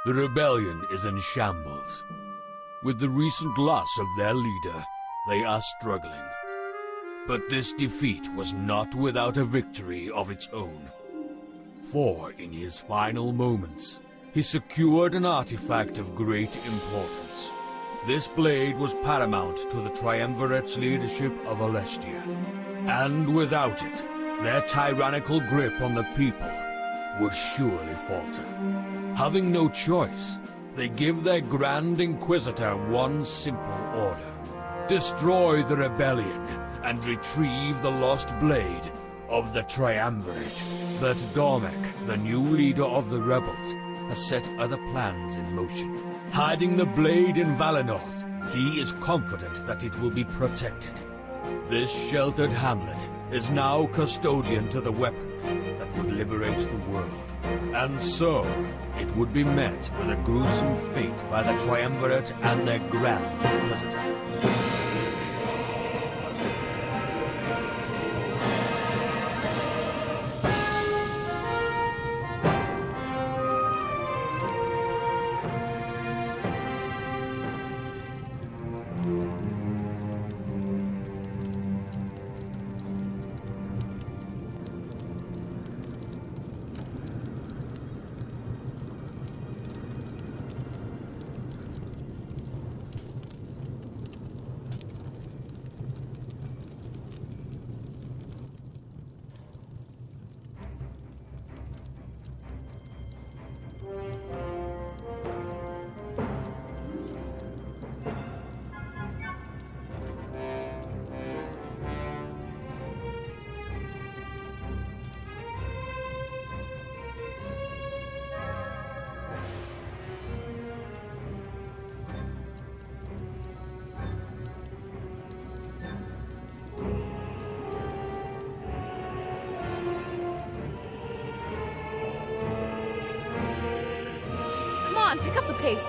The rebellion is in shambles. With the recent loss of their leader, they are struggling. But this defeat was not without a victory of its own. For in his final moments, he secured an artifact of great importance. This blade was paramount to the Triumvirate's leadership of Alestia. And without it, their tyrannical grip on the people would surely falter. Having no choice, they give their Grand Inquisitor one simple order. Destroy the rebellion and retrieve the lost blade of the Triumvirate. But Dormek, the new leader of the rebels, has set other plans in motion. Hiding the blade in Valinor, he is confident that it will be protected. This sheltered hamlet is now custodian to the weapon that would liberate the world. And so, it would be met with a gruesome fate by the Triumvirate and their Grand Inquisitor. Pick up the pace.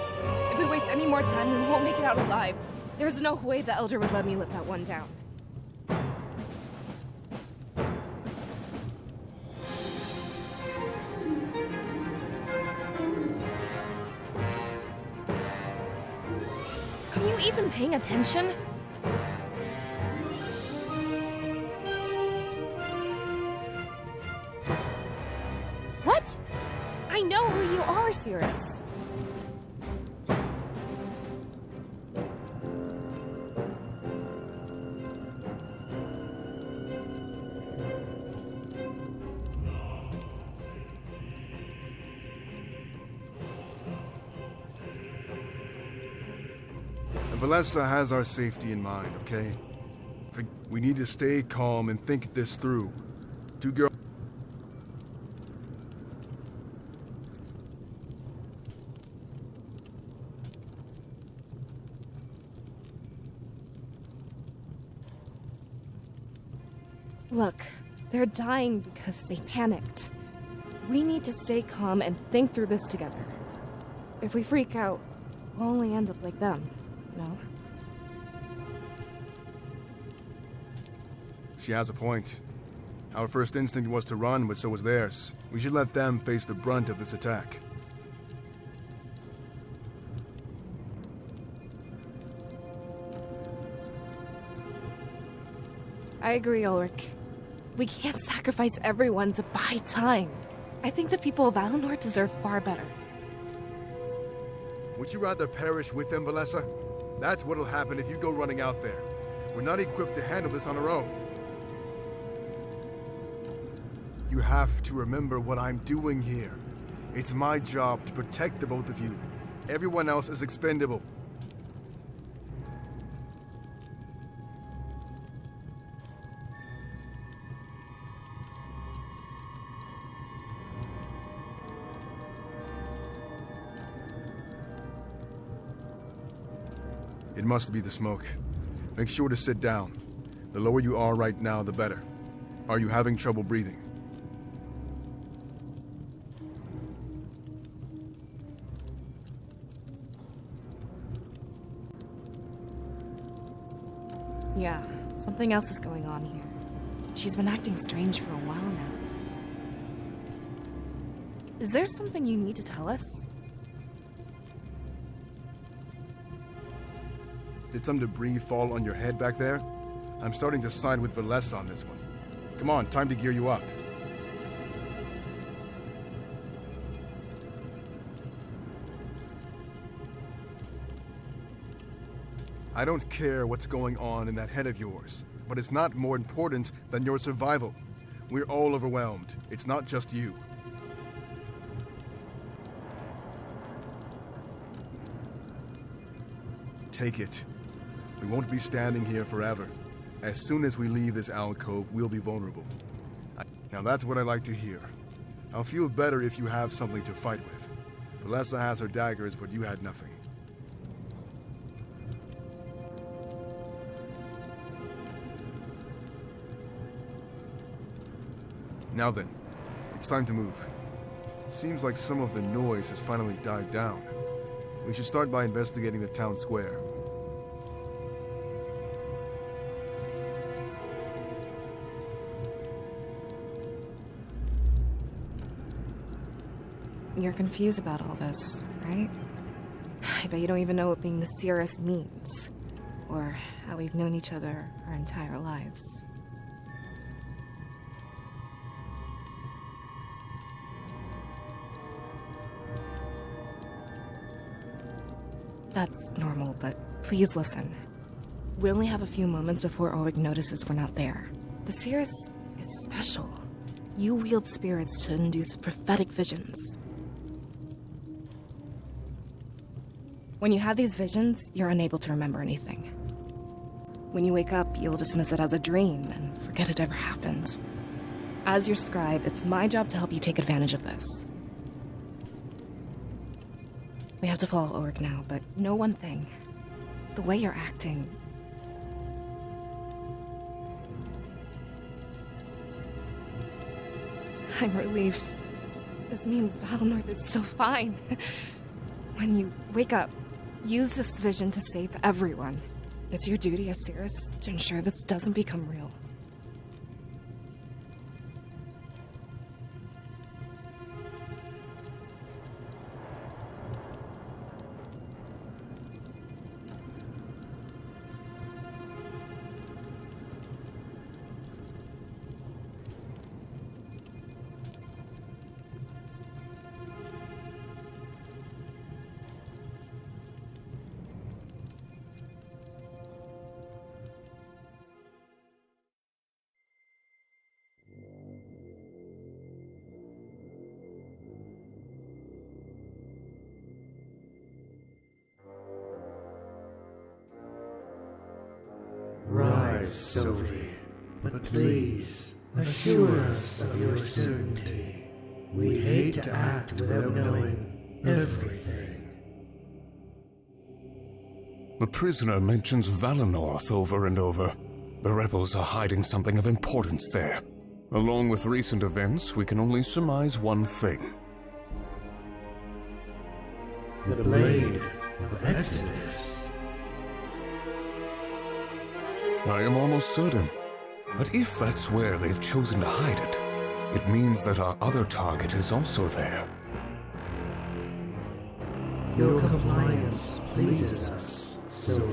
If we waste any more time, we won't make it out alive. There's no way the Elder would let me let that one down. Are you even paying attention? What? I know who you are, Cirrus. Valessa has our safety in mind, okay? We need to stay calm and think this through. Two girls... Look, they're dying because they panicked. We need to stay calm and think through this together. If we freak out, we'll only end up like them. No? She has a point. Our first instinct was to run, but so was theirs. We should let them face the brunt of this attack. I agree, Ulrich. We can't sacrifice everyone to buy time. I think the people of Valinor deserve far better. Would you rather perish with them, Valessa? That's what'll happen if you go running out there. We're not equipped to handle this on our own. You have to remember what I'm doing here. It's my job to protect the both of you. Everyone else is expendable. It must be the smoke. Make sure to sit down. The lower you are right now, the better. Are you having trouble breathing? Yeah, something else is going on here. She's been acting strange for a while now. Is there something you need to tell us? Did some debris fall on your head back there? I'm starting to side with Valessa on this one. Come on, time to gear you up. I don't care what's going on in that head of yours, but it's not more important than your survival. We're all overwhelmed. It's not just you. Take it. We won't be standing here forever. As soon as we leave this alcove, we'll be vulnerable. Now that's what I like to hear. I'll feel better if you have something to fight with. Valessa has her daggers, but you had nothing. Now then, it's time to move. Seems like some of the noise has finally died down. We should start by investigating the town square. You're confused about all this, right? I bet you don't even know what being the Cirrus means, or how we've known each other our entire lives. That's normal, but please listen. We only have a few moments before Ulrich notices we're not there. The Cirrus is special. You wield spirits to induce prophetic visions. When you have these visions, you're unable to remember anything. When you wake up, you'll dismiss it as a dream and forget it ever happened. As your scribe, it's my job to help you take advantage of this. We have to follow Ulrich now, but know one thing. The way you're acting... I'm relieved. This means Valinor is still fine. When you wake up, use this vision to save everyone. It's your duty as Cirrus to ensure this doesn't become real. Rise, sowie, but please assure us of your certainty. We hate to act without knowing everything. The prisoner mentions Valinor over and over. The rebels are hiding something of importance there. Along with recent events, we can only surmise one thing. The Blade of Exodus. I am almost certain. But if that's where they've chosen to hide it, it means that our other target is also there. Your compliance pleases us, sowie.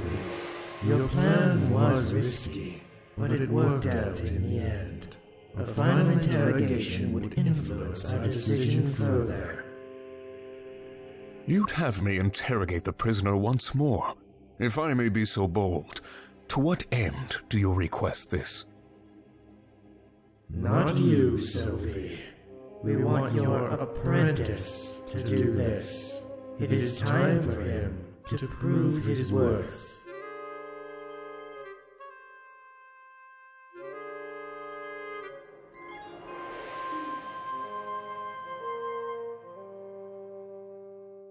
Your plan was risky, but it worked out in the end. A final interrogation would influence our decision further. You'd have me interrogate the prisoner once more. If I may be so bold, to what end do you request this? Not you, sowie. We want your apprentice to do this. It is time for him to prove his worth.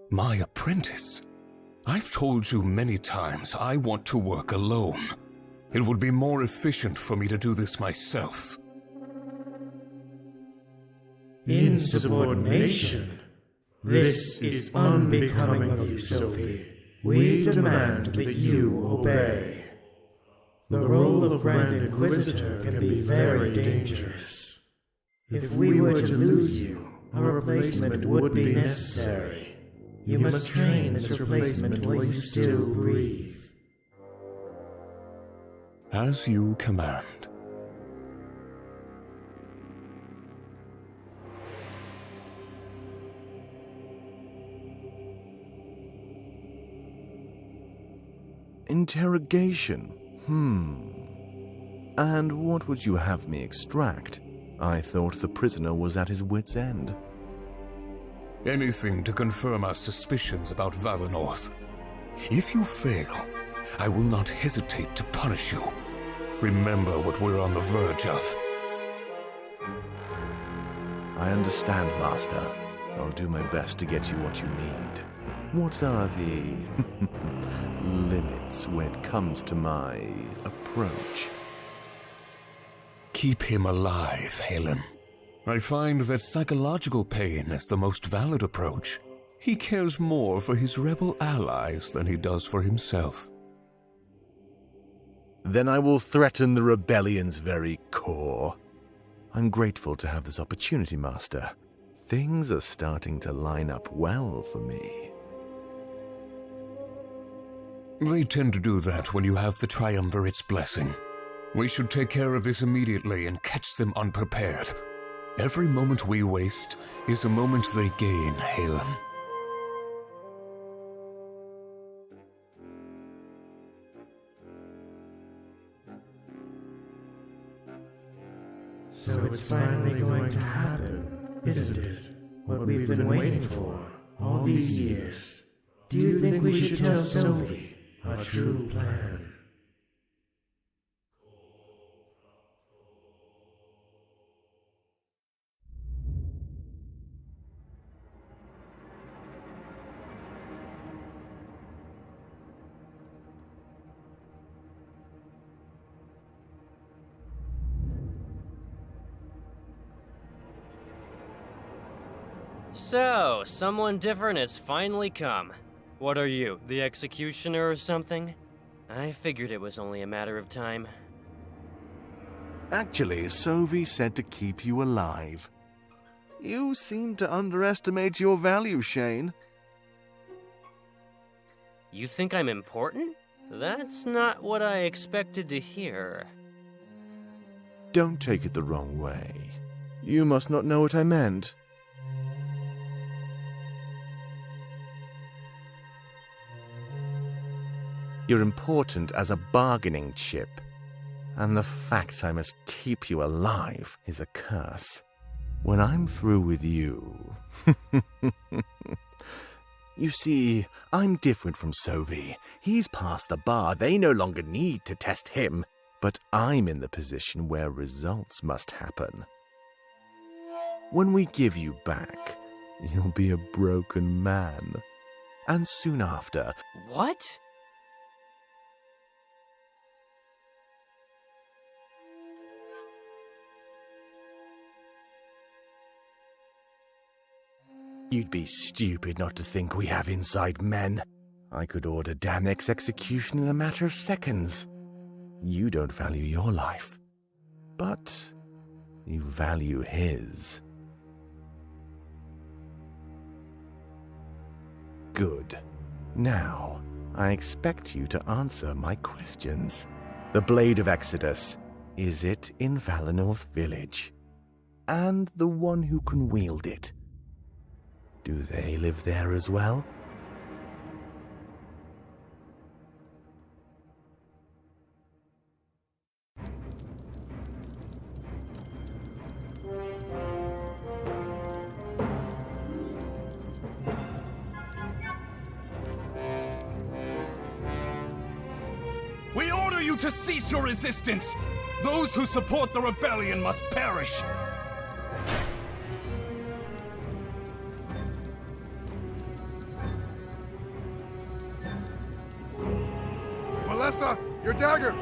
My apprentice? I've told you many times I want to work alone. It would be more efficient for me to do this myself. Insubordination? This is unbecoming of you, sowie. We demand that you obey. The role of Grand Inquisitor can be very dangerous. If we were to lose you, a replacement would be necessary. You must train this replacement while you still breathe. As you command. Interrogation. And what would you have me extract? I thought the prisoner was at his wit's end. Anything to confirm our suspicions about Valinor. If you fail, I will not hesitate to punish you. Remember what we're on the verge of. I understand, Master. I'll do my best to get you what you need. What are the limits when it comes to my approach? Keep him alive, Helen. I find that psychological pain is the most valid approach. He cares more for his rebel allies than he does for himself. Then I will threaten the rebellion's very core. I'm grateful to have this opportunity, Master. Things are starting to line up well for me. They tend to do that when you have the Triumvirate's blessing. We should take care of this immediately and catch them unprepared. Every moment we waste is a moment they gain, Helen. So it's finally going to happen, isn't it? What we've been waiting for all these years. Do you think we should tell Sophie our true plan? So, someone different has finally come. What are you, the executioner or something? I figured it was only a matter of time. Actually, Sophie said to keep you alive. You seem to underestimate your value, Shane. You think I'm important? That's not what I expected to hear. Don't take it the wrong way. You must not know what I meant. You're important as a bargaining chip, and the fact I must keep you alive is a curse. When I'm through with you... You see, I'm different from Sophie. He's past the bar. They no longer need to test him. But I'm in the position where results must happen. When we give you back, you'll be a broken man. And soon after... What? You'd be stupid not to think we have inside men. I could order Damek's execution in a matter of seconds. You don't value your life, but you value his. Good. Now, I expect you to answer my questions. The Blade of Exodus, is it in Valinor Village? And the one who can wield it, do they live there as well? We order you to cease your resistance! Those who support the rebellion must perish! Melissa, your dagger!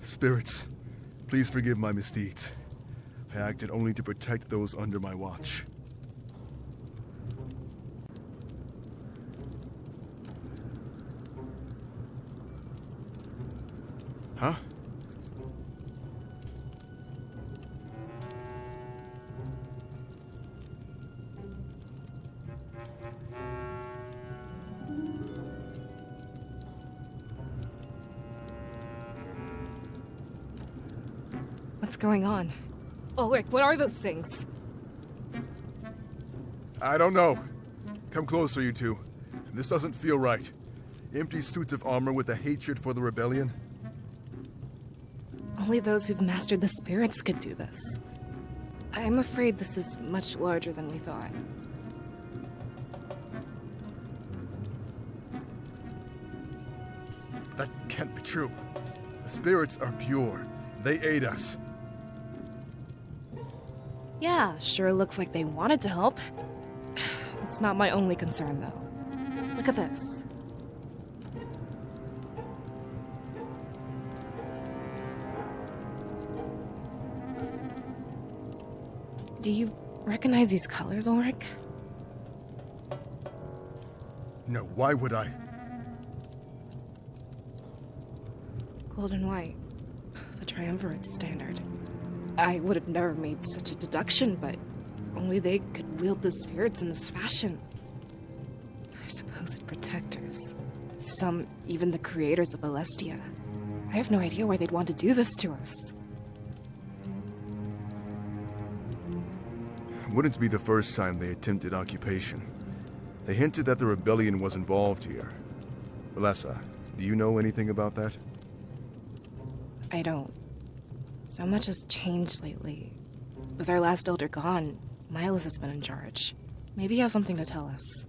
Spirits, please forgive my misdeeds. I acted only to protect those under my watch. Huh? What's going on? Ulrich, what are those things? I don't know. Come closer, you two. This doesn't feel right. Empty suits of armor with a hatred for the rebellion. Only those who've mastered the spirits could do this. I'm afraid this is much larger than we thought. That can't be true. The spirits are pure. They aid us. Yeah, sure looks like they wanted to help. It's not my only concern, though. Look at this. Do you recognize these colors, Ulrich? No, why would I? Gold and white. The triumvirate standard. I would have never made such a deduction, but only they could wield the spirits in this fashion. Our supposed protectors. Some, even the creators of Celestia. I have no idea why they'd want to do this to us. Wouldn't be the first time they attempted occupation. They hinted that the rebellion was involved here. Valessa, do you know anything about that? I don't. So much has changed lately. With our last elder gone, Miles has been in charge. Maybe he has something to tell us.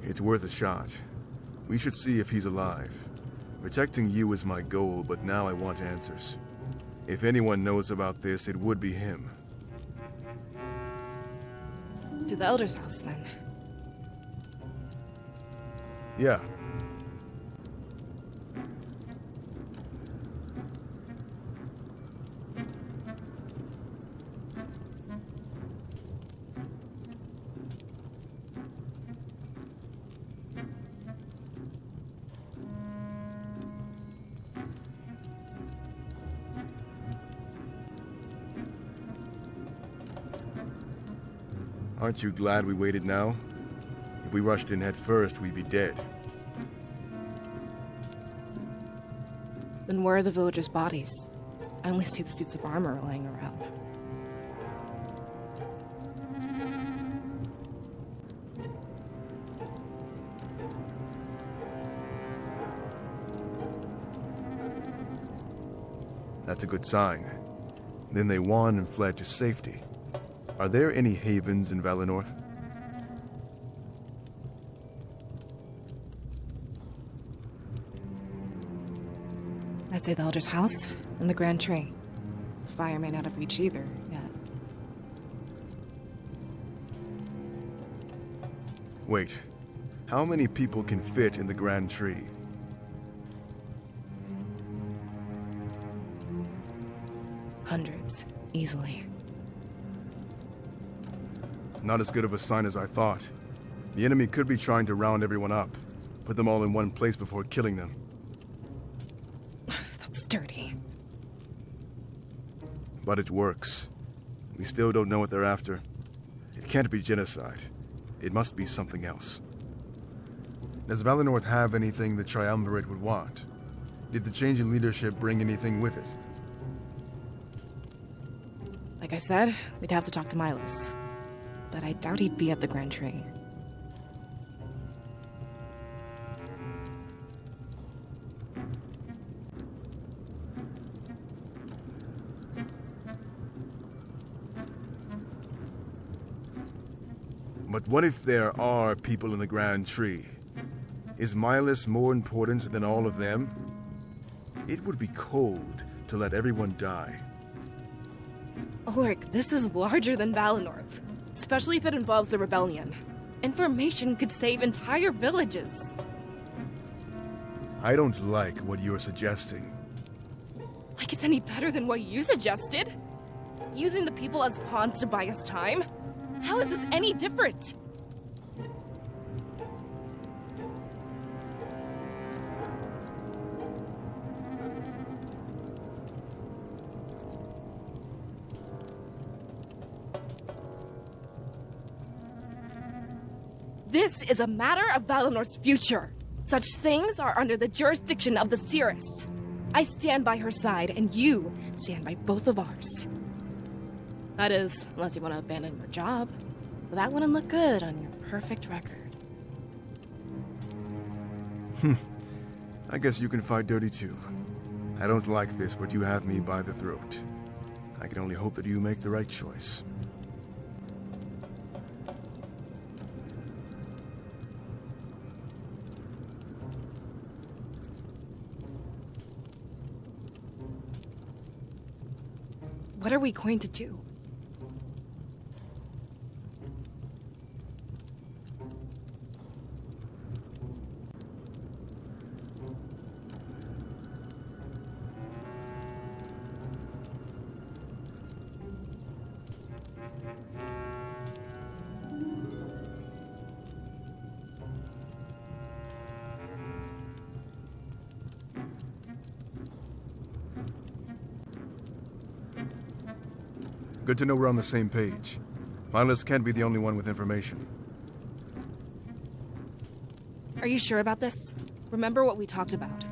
It's worth a shot. We should see if he's alive. Protecting you is my goal, but now I want answers. If anyone knows about this, it would be him. To the elder's house, then. Yeah. Aren't you glad we waited now? If we rushed in head first, we'd be dead. Then where are the villagers' bodies? I only see the suits of armor lying around. That's a good sign. Then they won and fled to safety. Are there any havens in Valenorth? I'd say the elder's house and the grand tree. The fire may not have reached either yet. Wait. How many people can fit in the grand tree? Hundreds, easily. Not as good of a sign as I thought. The enemy could be trying to round everyone up, put them all in one place before killing them. That's dirty. But it works. We still don't know what they're after. It can't be genocide. It must be something else. Does Valenorth have anything the Triumvirate would want? Did the change in leadership bring anything with it? Like I said, we'd have to talk to Miles. But I doubt he'd be at the Grand Tree. But what if there are people in the Grand Tree? Is Miles more important than all of them? It would be cold to let everyone die. Ulrich, this is larger than Valenorth. Especially if it involves the rebellion. Information could save entire villages. I don't like what you're suggesting. Like it's any better than what you suggested? Using the people as pawns to buy us time? How is this any different? This is a matter of Valinor's future. Such things are under the jurisdiction of the Cirrus. I stand by her side, and you stand by both of ours. That is, unless you want to abandon your job. But that wouldn't look good on your perfect record. I guess you can fight dirty too. I don't like this, but you have me by the throat. I can only hope that you make the right choice. What are we going to do? Good to know we're on the same page. Miles can't be the only one with information. Are you sure about this? Remember what we talked about.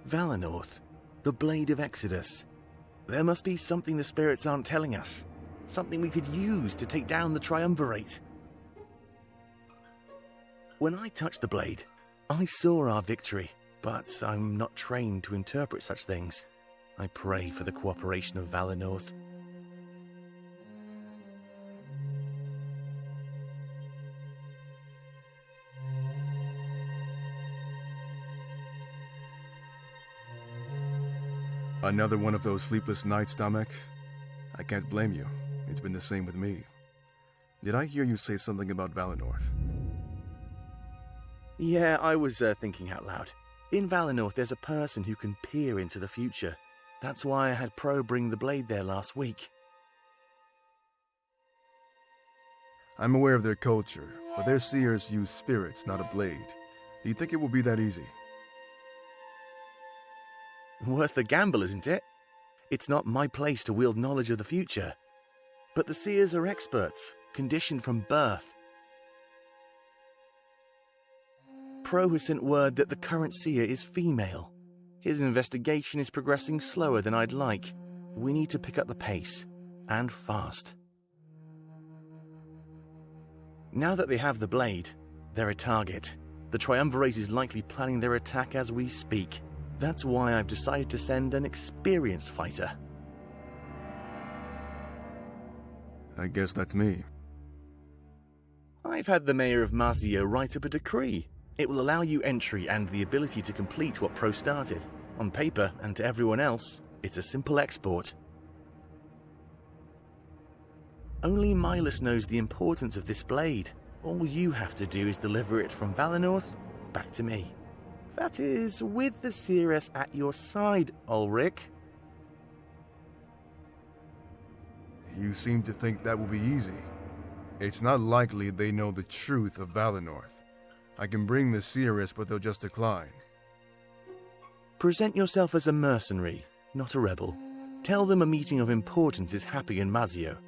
Valinorth, the Blade of Exodus. There must be something the spirits aren't telling us. Something we could use to take down the Triumvirate. When I touched the blade, I saw our victory, but I'm not trained to interpret such things. I pray for the cooperation of Valinorth. Another one of those sleepless nights, Damek? I can't blame you. It's been the same with me. Did I hear you say something about Valinorth? Yeah, I was thinking out loud. In Valinorth, there's a person who can peer into the future. That's why I had Pro bring the blade there last week. I'm aware of their culture, but their seers use spirits, not a blade. Do you think it will be that easy? Worth the gamble, isn't it? It's not my place to wield knowledge of the future. But the seers are experts, conditioned from birth. Pro has sent word that the current seer is female. His investigation is progressing slower than I'd like. We need to pick up the pace, and fast. Now that they have the blade, they're a target. The Triumvirate is likely planning their attack as we speak. That's why I've decided to send an experienced fighter. I guess that's me. I've had the mayor of Mazio write up a decree. It will allow you entry and the ability to complete what Pro started. On paper, and to everyone else, it's a simple export. Only Milas knows the importance of this blade. All you have to do is deliver it from Valinorth back to me. That is, with the Cirrus at your side, Ulrich. You seem to think that will be easy. It's not likely they know the truth of Valinorth. I can bring the Cirrus, but they'll just decline. Present yourself as a mercenary, not a rebel. Tell them a meeting of importance is happening in Mazio.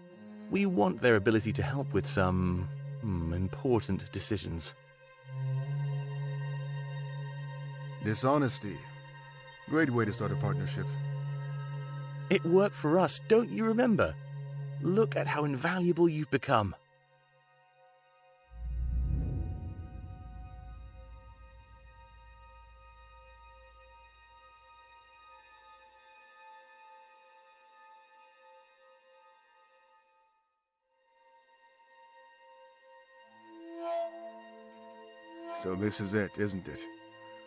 We want their ability to help with some important decisions. Dishonesty. Great way to start a partnership. It worked for us, don't you remember? Look at how invaluable you've become. So this is it, isn't it?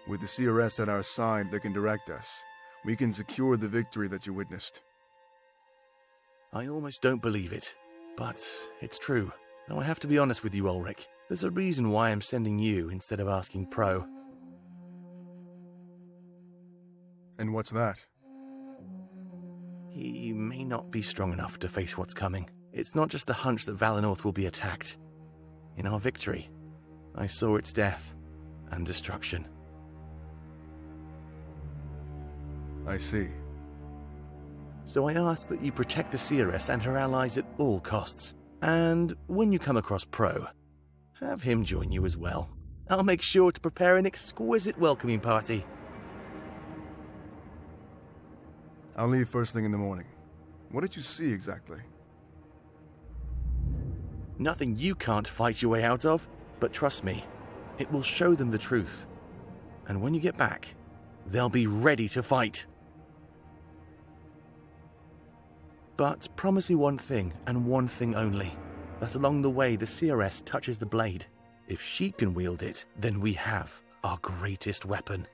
With the CRS at our side that can direct us, we can secure the victory that you witnessed. I almost don't believe it, but it's true. Though I have to be honest with you, Ulrich. There's a reason why I'm sending you instead of asking Pro. And what's that? He may not be strong enough to face what's coming. It's not just the hunch that Valenorth will be attacked. In our victory, I saw its death and destruction. I see. So I ask that you protect the CRS and her allies at all costs. And when you come across Pro, have him join you as well. I'll make sure to prepare an exquisite welcoming party. I'll leave first thing in the morning. What did you see exactly? Nothing you can't fight your way out of, but trust me, it will show them the truth. And when you get back, they'll be ready to fight. But promise me one thing, and one thing only, that along the way the CRS touches the blade. If she can wield it, then we have our greatest weapon.